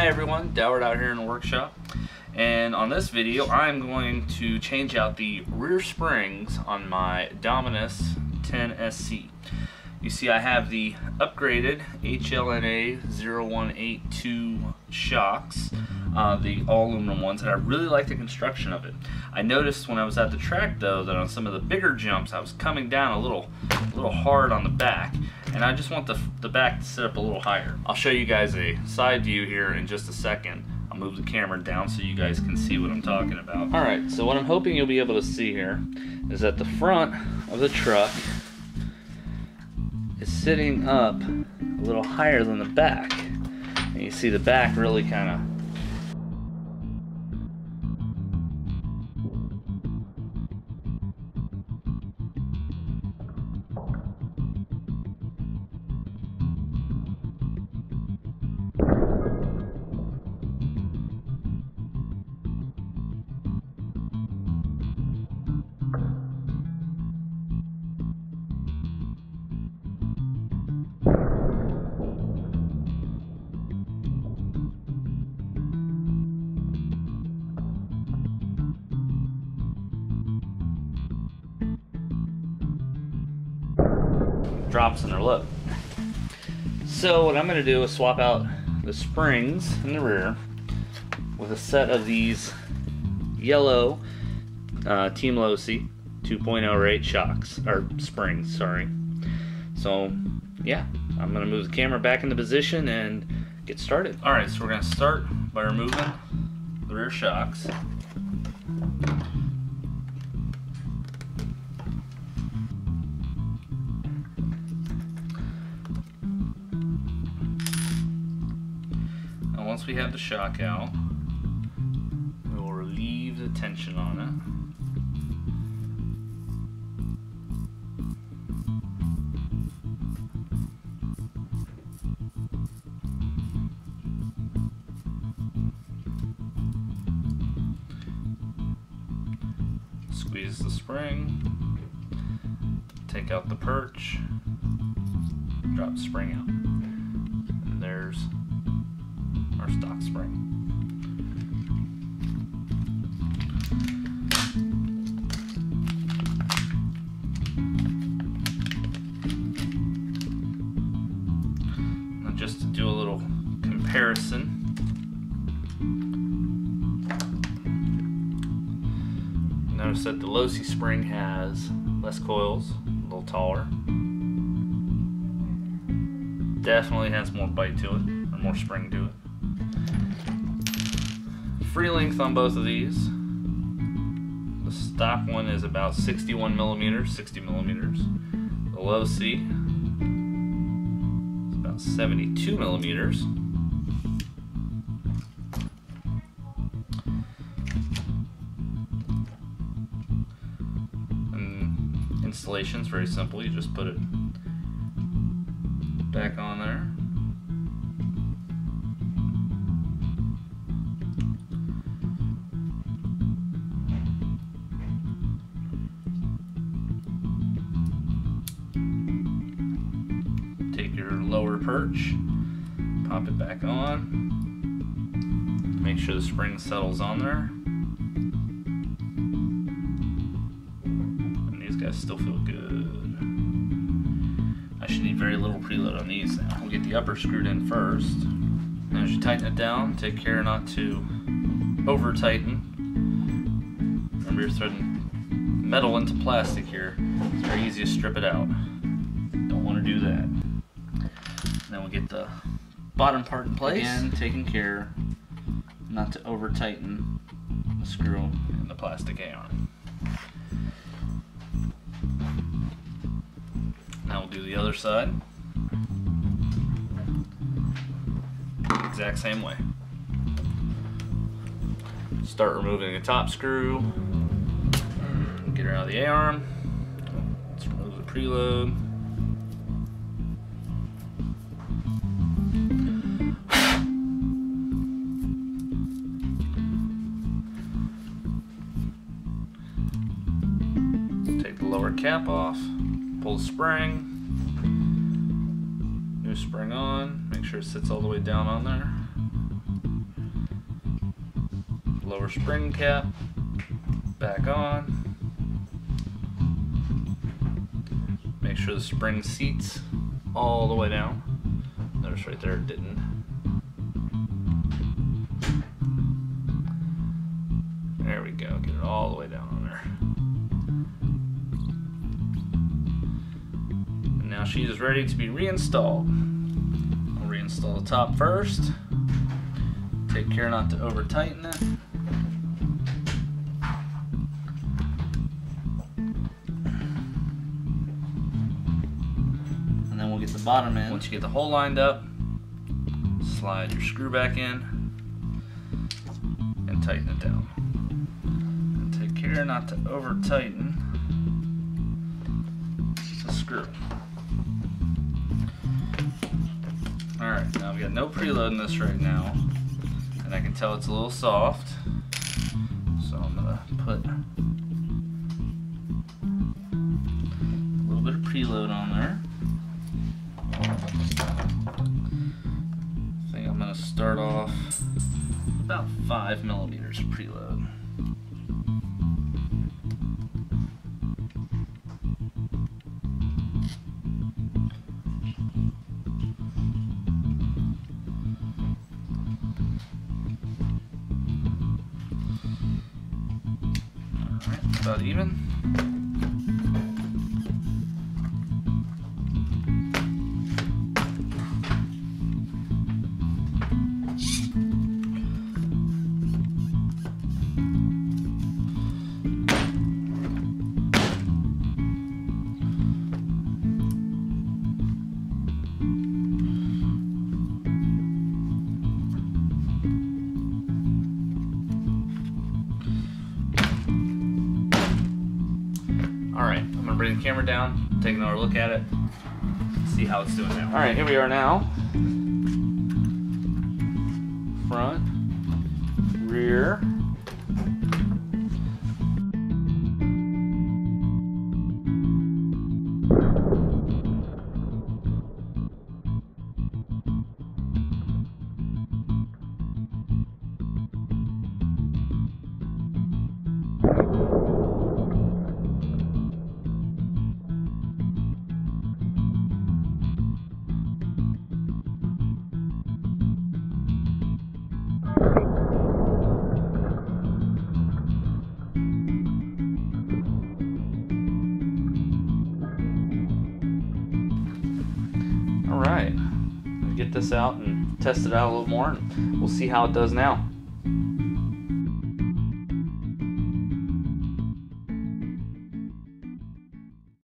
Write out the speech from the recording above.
Hi everyone, Doward out here in the workshop, and on this video I'm going to change out the rear springs on my Dominus 10SC. You see I have the upgraded HLNA0182 shocks, the all aluminum ones, and I really like the construction of it. I noticed when I was at the track though that on some of the bigger jumps I was coming down a little hard on the back, and I just want the back to sit up a little higher. I'll show you guys a side view here in just a second. I'll move the camera down so you guys can see what I'm talking about. Alright, so what I'm hoping you'll be able to see here is that the front of the truck is sitting up a little higher than the back. And you see the back really kind of drops in their lip. So what I'm going to do is swap out the springs in the rear with a set of these yellow Team Losi 2.0 rate shocks, or springs, sorry. So yeah, I'm going to move the camera back into position and get started. Alright, so we're going to start by removing the rear shocks. Once we have the shock out, we will relieve the tension on it. Squeeze the spring, take out the perch, drop the spring out. And there's our stock spring. Now just to do a little comparison, notice that the Losi spring has less coils, a little taller. Definitely has more bite to it, or more spring to it. Free length on both of these. The stock one is about 61 millimeters, 60 millimeters. The Losi is about 72 millimeters. And installation is very simple. You just put it back on there. Lower perch, pop it back on, make sure the spring settles on there, and these guys still feel good. I should need very little preload on these now. We'll get the upper screwed in first, and as you tighten it down, take care not to over tighten. Remember, you're threading metal into plastic here. It's very easy to strip it out. Don't want to do that. Then we'll get the bottom part in place. Again, taking care not to over tighten the screw in the plastic A-arm. Now we'll do the other side. Exact same way. Start removing the top screw. Get her out of the A-arm. Let's remove the preload. Lower cap off, pull the spring, new spring on, make sure it sits all the way down on there. lower spring cap back on. Make sure the spring seats all the way down. Notice right there it didn't. There we go, get it all the way down on there. And now she is ready to be reinstalled. I'll reinstall the top first. Take care not to over tighten it. And then we'll get the bottom in. Once you get the hole lined up, slide your screw back in and tighten it down. And take care not to over tighten the screw. Alright, now we got no preload in this right now. And I can tell it's a little soft, so I'm going to put a little bit of preload on there. I think I'm going to start off about 5 millimeters of preload. About even. Alright, I'm going to bring the camera down, take another look at it, see how it's doing now. Alright, here we are now. Front, rear. Alright, get this out and test it out a little more, and we'll see how it does now.